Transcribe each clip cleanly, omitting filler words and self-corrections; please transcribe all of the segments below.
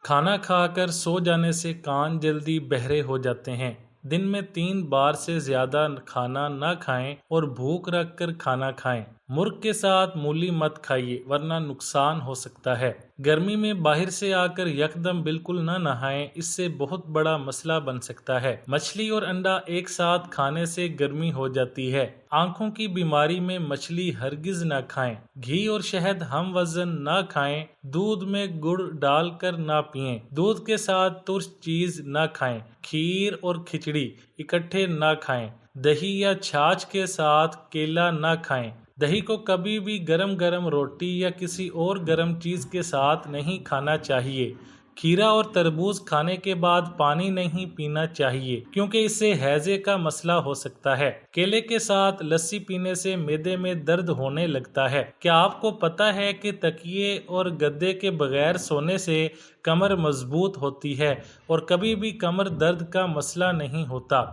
کھانا کھا کر سو جانے سے کان جلدی بہرے ہو جاتے ہیں۔ دن میں 3 بار سے زیادہ کھانا نہ کھائیں اور بھوک رکھ کر کھانا کھائیں۔ مرغ کے ساتھ مولی مت کھائیے ورنہ نقصان ہو سکتا ہے۔ گرمی میں باہر سے آ کر یکدم بالکل نہ نہائیں، اس سے بہت بڑا مسئلہ بن سکتا ہے۔ مچھلی اور انڈا ایک ساتھ کھانے سے گرمی ہو جاتی ہے۔ آنکھوں کی بیماری میں مچھلی ہرگز نہ کھائیں۔ گھی اور شہد ہم وزن نہ کھائیں۔ دودھ میں گڑ ڈال کر نہ پئیں۔ دودھ کے ساتھ ترش چیز نہ کھائیں۔ کھیر اور کھچڑی اکٹھے نہ کھائیں۔ دہی یا چھاچھ کے ساتھ کیلا نہ کھائیں۔ دہی کو کبھی بھی گرم گرم روٹی یا کسی اور گرم چیز کے ساتھ نہیں کھانا چاہیے۔ کھیرا اور تربوز کھانے کے بعد پانی نہیں پینا چاہیے کیونکہ اس سے ہیضے کا مسئلہ ہو سکتا ہے۔ کیلے کے ساتھ لسی پینے سے معدے میں درد ہونے لگتا ہے۔ کیا آپ کو پتا ہے کہ تکیے اور گدے کے بغیر سونے سے کمر مضبوط ہوتی ہے اور کبھی بھی کمر درد کا مسئلہ نہیں ہوتا؟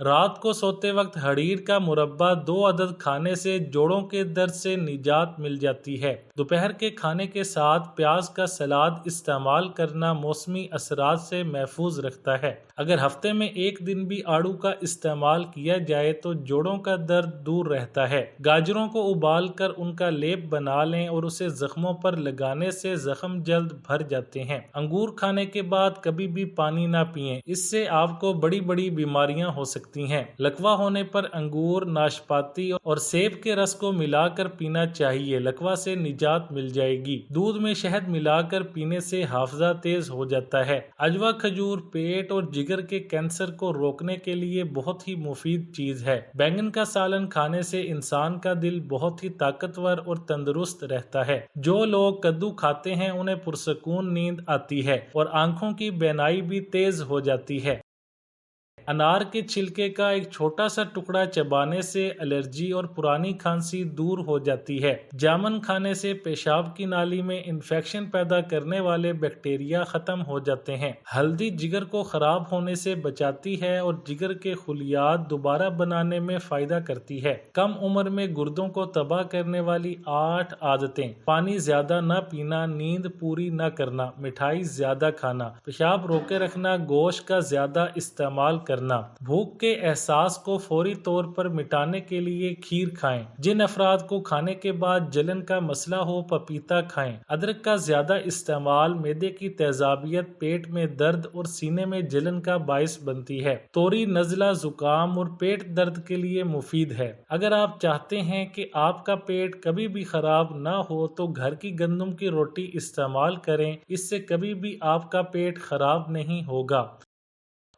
رات کو سوتے وقت ہڑیر کا مربع 2 عدد کھانے سے جوڑوں کے درد سے نجات مل جاتی ہے۔ دوپہر کے کھانے کے ساتھ پیاز کا سلاد استعمال کرنا موسمی اثرات سے محفوظ رکھتا ہے۔ اگر ہفتے میں ایک دن بھی آڑو کا استعمال کیا جائے تو جوڑوں کا درد دور رہتا ہے۔ گاجروں کو ابال کر ان کا لیپ بنا لیں اور اسے زخموں پر لگانے سے زخم جلد بھر جاتے ہیں۔ انگور کھانے کے بعد کبھی بھی پانی نہ پئیں، اس سے آپ کو بڑی بڑی بیماریاں ہو سکتی ہیں۔ لکوا ہونے پر انگور، ناشپاتی اور سیب کے رس کو ملا کر پینا چاہیے، لکوا سے نجات مل جائے گی۔ دودھ میں شہد ملا کر پینے سے حافظہ تیز ہو جاتا ہے۔ عجوہ کھجور پیٹ اور جگر کے کینسر کو روکنے کے لیے بہت ہی مفید چیز ہے۔ بینگن کا سالن کھانے سے انسان کا دل بہت ہی طاقتور اور تندرست رہتا ہے۔ جو لوگ کدو کھاتے ہیں انہیں پرسکون نیند آتی ہے اور آنکھوں کی بینائی بھی تیز ہو جاتی ہے۔ انار کے چھلکے کا ایک چھوٹا سا ٹکڑا چبانے سے الرجی اور پرانی کھانسی دور ہو جاتی ہے۔ جامن کھانے سے پیشاب کی نالی میں انفیکشن پیدا کرنے والے بیکٹیریا ختم ہو جاتے ہیں۔ ہلدی جگر کو خراب ہونے سے بچاتی ہے اور جگر کے خلیات دوبارہ بنانے میں فائدہ کرتی ہے۔ کم عمر میں گردوں کو تباہ کرنے والی 8 عادتیں: پانی زیادہ نہ پینا، نیند پوری نہ کرنا، مٹھائی زیادہ کھانا، پیشاب روکے رکھنا، گوشت کا زیادہ استعمال کرنا۔ بھوک کے احساس کو فوری طور پر مٹانے کے لیے کھیر کھائیں۔ جن افراد کو کھانے کے بعد جلن کا مسئلہ ہو پپیتا کھائیں۔ ادرک کا زیادہ استعمال معدے کی تیزابیت، پیٹ میں درد اور سینے میں جلن کا باعث بنتی ہے۔ توری نزلہ، زکام اور پیٹ درد کے لیے مفید ہے۔ اگر آپ چاہتے ہیں کہ آپ کا پیٹ کبھی بھی خراب نہ ہو تو گھر کی گندم کی روٹی استعمال کریں، اس سے کبھی بھی آپ کا پیٹ خراب نہیں ہوگا۔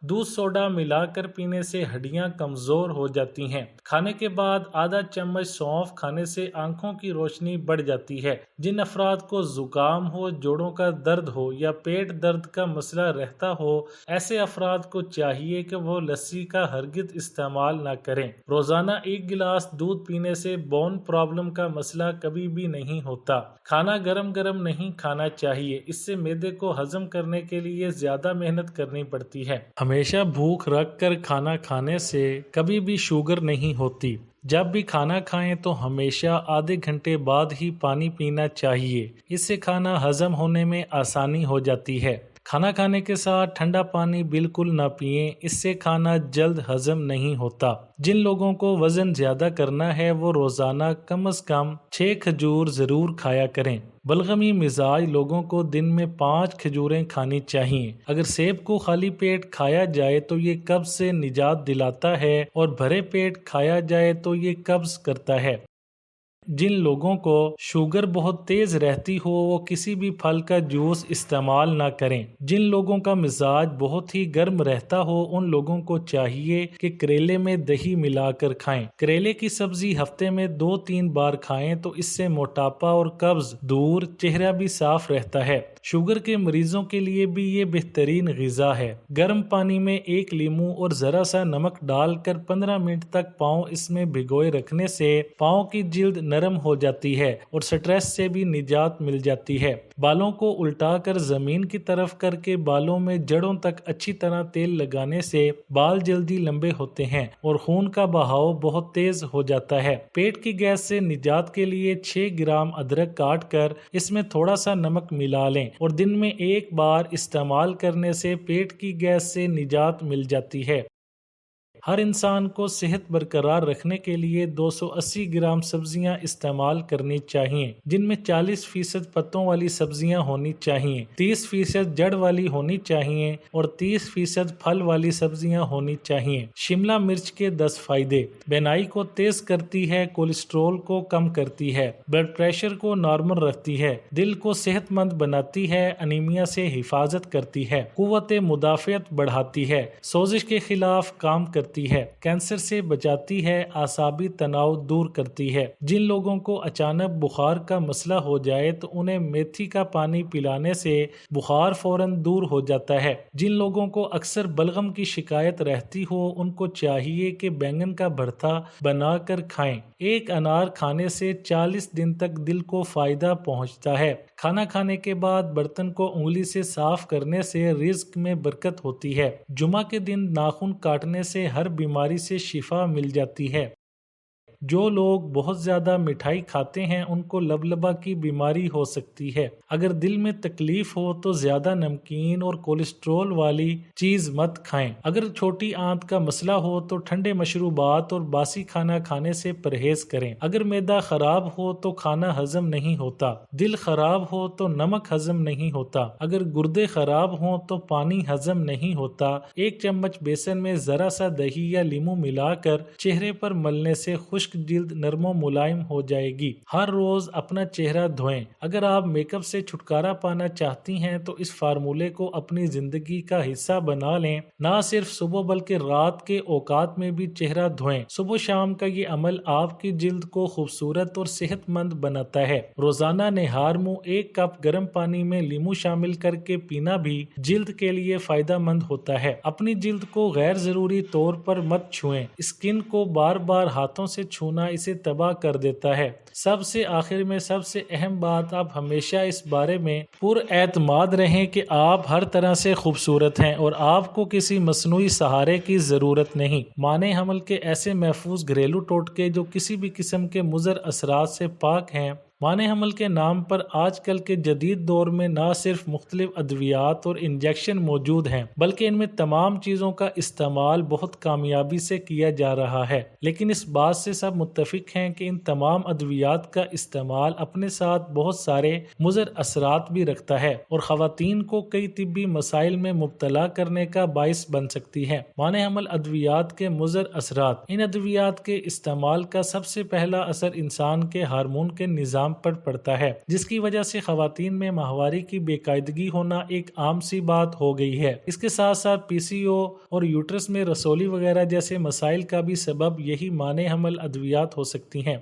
دودھ سوڈا ملا کر پینے سے ہڈیاں کمزور ہو جاتی ہیں۔ کھانے کے بعد آدھا چمچ سونف کھانے سے آنکھوں کی روشنی بڑھ جاتی ہے۔ جن افراد کو زکام ہو، جوڑوں کا درد ہو یا پیٹ درد کا مسئلہ رہتا ہو، ایسے افراد کو چاہیے کہ وہ لسی کا ہرگز استعمال نہ کریں۔ روزانہ 1 گلاس دودھ پینے سے بون پرابلم کا مسئلہ کبھی بھی نہیں ہوتا۔ کھانا گرم گرم نہیں کھانا چاہیے، اس سے معدے کو ہضم کرنے کے لیے زیادہ محنت کرنی پڑتی ہے۔ ہمیشہ بھوک رکھ کر کھانا کھانے سے کبھی بھی شوگر نہیں ہوتی۔ جب بھی کھانا کھائیں تو ہمیشہ آدھے گھنٹے بعد ہی پانی پینا چاہیے، اس سے کھانا ہضم ہونے میں آسانی ہو جاتی ہے۔ کھانا کھانے کے ساتھ ٹھنڈا پانی بالکل نہ پئیں، اس سے کھانا جلد ہضم نہیں ہوتا۔ جن لوگوں کو وزن زیادہ کرنا ہے وہ روزانہ کم از کم 6 کھجور ضرور کھایا کریں۔ بلغمی مزاج لوگوں کو دن میں 5 کھجوریں کھانی چاہیے۔ اگر سیب کو خالی پیٹ کھایا جائے تو یہ قبض سے نجات دلاتا ہے اور بھرے پیٹ کھایا جائے تو یہ قبض کرتا ہے۔ جن لوگوں کو شوگر بہت تیز رہتی ہو وہ کسی بھی پھل کا جوس استعمال نہ کریں۔ جن لوگوں کا مزاج بہت ہی گرم رہتا ہو ان لوگوں کو چاہیے کہ کریلے میں دہی ملا کر کھائیں۔ کریلے کی سبزی ہفتے میں 2-3 بار کھائیں تو اس سے موٹاپا اور قبض دور، چہرہ بھی صاف رہتا ہے۔ شوگر کے مریضوں کے لیے بھی یہ بہترین غذا ہے۔ گرم پانی میں 1 لیموں اور ذرا سا نمک ڈال کر 15 منٹ تک پاؤں اس میں بھگوئے رکھنے سے پاؤں کی جلد نرم ہو جاتی ہے اور سٹریس سے بھی نجات مل جاتی ہے۔ بالوں کو الٹا کر زمین کی طرف کر کے بالوں میں جڑوں تک اچھی طرح تیل لگانے سے بال جلدی لمبے ہوتے ہیں اور خون کا بہاؤ بہت تیز ہو جاتا ہے۔ پیٹ کی گیس سے نجات کے لیے 6 گرام ادرک کاٹ کر اس میں تھوڑا سا نمک ملا لیں اور دن میں ایک بار استعمال کرنے سے پیٹ کی گیس سے نجات مل جاتی ہے۔ ہر انسان کو صحت برقرار رکھنے کے لیے 280 گرام سبزیاں استعمال کرنی چاہیے، جن میں 40% پتوں والی سبزیاں ہونی چاہیے، 30% جڑ والی ہونی چاہیے اور 30% پھل والی سبزیاں ہونی چاہیے۔ شملہ مرچ کے 10 فائدے: بینائی کو تیز کرتی ہے، کولیسٹرول کو کم کرتی ہے، بلڈ پریشر کو نارمل رکھتی ہے، دل کو صحت مند بناتی ہے، انیمیا سے حفاظت کرتی ہے، قوت مدافعت بڑھاتی ہے، سوزش کے خلاف کام کرتی ہے، کینسر سے بچاتی ہے، اعصابی تناؤ دور کرتی ہے۔ جن لوگوں کو اچانک بخار کا مسئلہ ہو جائے تو انہیں میتھی کا پانی پلانے سے بخار فوراً دور ہو جاتا ہے۔ جن لوگوں کو اکثر بلغم کی شکایت رہتی ہو ان کو چاہیے کہ بینگن کا بھرتا بنا کر کھائیں۔ ایک انار کھانے سے 40 دن تک دل کو فائدہ پہنچتا ہے۔ کھانا کھانے کے بعد برتن کو انگلی سے صاف کرنے سے رزق میں برکت ہوتی ہے۔ جمعہ کے دن ناخن کاٹنے سے ہر بیماری سے شفا مل جاتی ہے۔ جو لوگ بہت زیادہ مٹھائی کھاتے ہیں ان کو لبلبہ کی بیماری ہو سکتی ہے۔ اگر دل میں تکلیف ہو تو زیادہ نمکین اور کولیسٹرول والی چیز مت کھائیں۔ اگر چھوٹی آنت کا مسئلہ ہو تو ٹھنڈے مشروبات اور باسی کھانا کھانے سے پرہیز کریں۔ اگر معدہ خراب ہو تو کھانا ہضم نہیں ہوتا۔ دل خراب ہو تو نمک ہضم نہیں ہوتا۔ اگر گردے خراب ہوں تو پانی ہضم نہیں ہوتا۔ 1 چمچ بیسن میں ذرا سا دہی یا لیموں ملا کر چہرے پر ملنے سے خشک جلد نرم و ملائم ہو جائے گی۔ ہر روز اپنا چہرہ دھوئیں۔ اگر آپ میک اپ سے چھٹکارا پانا چاہتی ہیں تو اس فارمولے کو اپنی زندگی کا حصہ بنا لیں۔ نہ صرف صبح بلکہ رات کے اوقات میں بھی چہرہ دھوئیں۔ صبح شام کا یہ عمل آپ کی جلد کو خوبصورت اور صحت مند بناتا ہے۔ روزانہ نہار منہ 1 کپ گرم پانی میں لیموں شامل کر کے پینا بھی جلد کے لیے فائدہ مند ہوتا ہے۔ اپنی جلد کو غیر ضروری طور پر مت چھوئیں۔ اسکن کو بار بار ہاتھوں سے چھونا اسے تباہ کر دیتا ہے۔ سب سے آخر میں سب سے اہم بات، آپ ہمیشہ اس بارے میں پر اعتماد رہیں کہ آپ ہر طرح سے خوبصورت ہیں اور آپ کو کسی مصنوعی سہارے کی ضرورت نہیں۔ مانع حمل کے ایسے محفوظ گھریلو ٹوٹکے جو کسی بھی قسم کے مضر اثرات سے پاک ہیں۔ مانع حمل کے نام پر آج کل کے جدید دور میں نہ صرف مختلف ادویات اور انجیکشن موجود ہیں بلکہ ان میں تمام چیزوں کا استعمال بہت کامیابی سے کیا جا رہا ہے، لیکن اس بات سے سب متفق ہیں کہ ان تمام ادویات کا استعمال اپنے ساتھ بہت سارے مضر اثرات بھی رکھتا ہے اور خواتین کو کئی طبی مسائل میں مبتلا کرنے کا باعث بن سکتی ہے۔ مانع حمل ادویات کے مضر اثرات: ان ادویات کے استعمال کا سب سے پہلا اثر انسان کے ہارمون کے نظام پر پڑتا ہے، جس کی وجہ سے خواتین میں ماہواری کی بے قاعدگی ہونا ایک عام سی بات ہو گئی ہے۔ اس کے ساتھ ساتھ PCO اور یوٹرس میں رسولی وغیرہ جیسے مسائل کا بھی سبب یہی مانع حمل ادویات ہو سکتی ہیں۔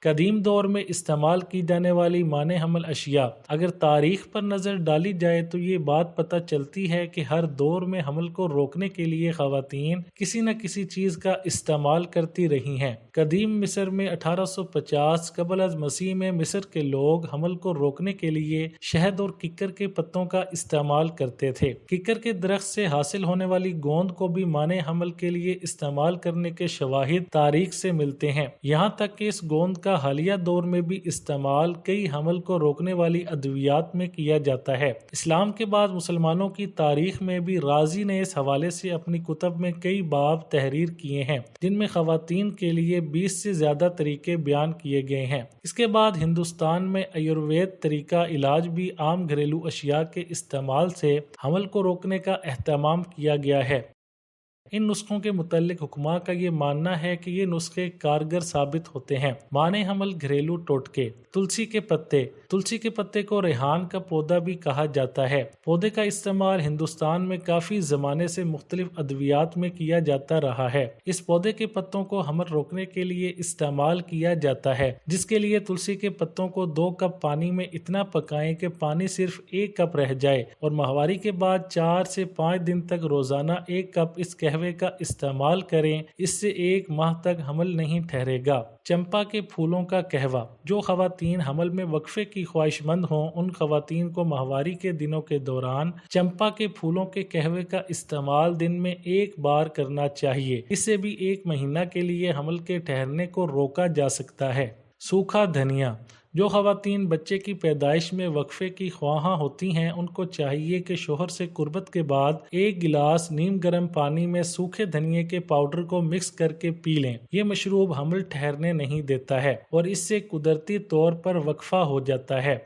قدیم دور میں استعمال کی جانے والی مانع حمل اشیاء: اگر تاریخ پر نظر ڈالی جائے تو یہ بات پتہ چلتی ہے کہ ہر دور میں حمل کو روکنے کے لیے خواتین کسی نہ کسی چیز کا استعمال کرتی رہی ہیں۔ قدیم مصر میں 1850 قبل از مسیح میں مصر کے لوگ حمل کو روکنے کے لیے شہد اور ککر کے پتوں کا استعمال کرتے تھے۔ ککر کے درخت سے حاصل ہونے والی گوند کو بھی مانع حمل کے لیے استعمال کرنے کے شواہد تاریخ سے ملتے ہیں، یہاں تک کہ اس گوند کا حالیہ دور میں بھی استعمال کئی حمل کو روکنے والی ادویات میں کیا جاتا ہے۔ اسلام کے بعد مسلمانوں کی تاریخ میں بھی رازی نے اس حوالے سے اپنی کتب میں کئی باب تحریر کیے ہیں جن میں خواتین کے لیے 20 سے زیادہ طریقے بیان کیے گئے ہیں۔ اس کے بعد ہندوستان میں آیوروید طریقہ علاج بھی عام گھریلو اشیاء کے استعمال سے حمل کو روکنے کا اہتمام کیا گیا ہے۔ ان نسخوں کے متعلق حکماء کا یہ ماننا ہے کہ یہ نسخے کارگر ثابت ہوتے ہیں۔ مانع حمل گھریلو ٹوٹکے: تلسی کے پتے: تلسی کے پتے کو ریحان کا پودا بھی کہا جاتا ہے۔ پودے کا استعمال ہندوستان میں کافی زمانے سے مختلف ادویات میں کیا جاتا رہا ہے۔ اس پودے کے پتوں کو حمل روکنے کے لیے استعمال کیا جاتا ہے، جس کے لیے تلسی کے پتوں کو 2 کپ پانی میں اتنا پکائیں کہ پانی صرف 1 کپ رہ جائے اور ماہواری کے بعد 4 سے 5 دن تک روزانہ 1 کپ اس قہوے کا استعمال کریں۔ اس سے 1 ماہ تک حمل نہیں ٹھہرے گا۔ چمپا کے پھولوں کا قہوہ: جو خواتین حمل میں وقفے کی خواہش مند ہوں ان خواتین کو ماہواری کے دنوں کے دوران چمپا کے پھولوں کے قہوے کا استعمال دن میں 1 بار کرنا چاہیے۔ اس سے بھی 1 مہینہ کے لیے حمل کے ٹھہرنے کو روکا جا سکتا ہے۔ سوکھا دھنیا: جو خواتین بچے کی پیدائش میں وقفے کی خواہاں ہوتی ہیں ان کو چاہیے کہ شوہر سے قربت کے بعد 1 گلاس نیم گرم پانی میں سوکھے دھنیے کے پاؤڈر کو مکس کر کے پی لیں۔ یہ مشروب حمل ٹھہرنے نہیں دیتا ہے اور اس سے قدرتی طور پر وقفہ ہو جاتا ہے۔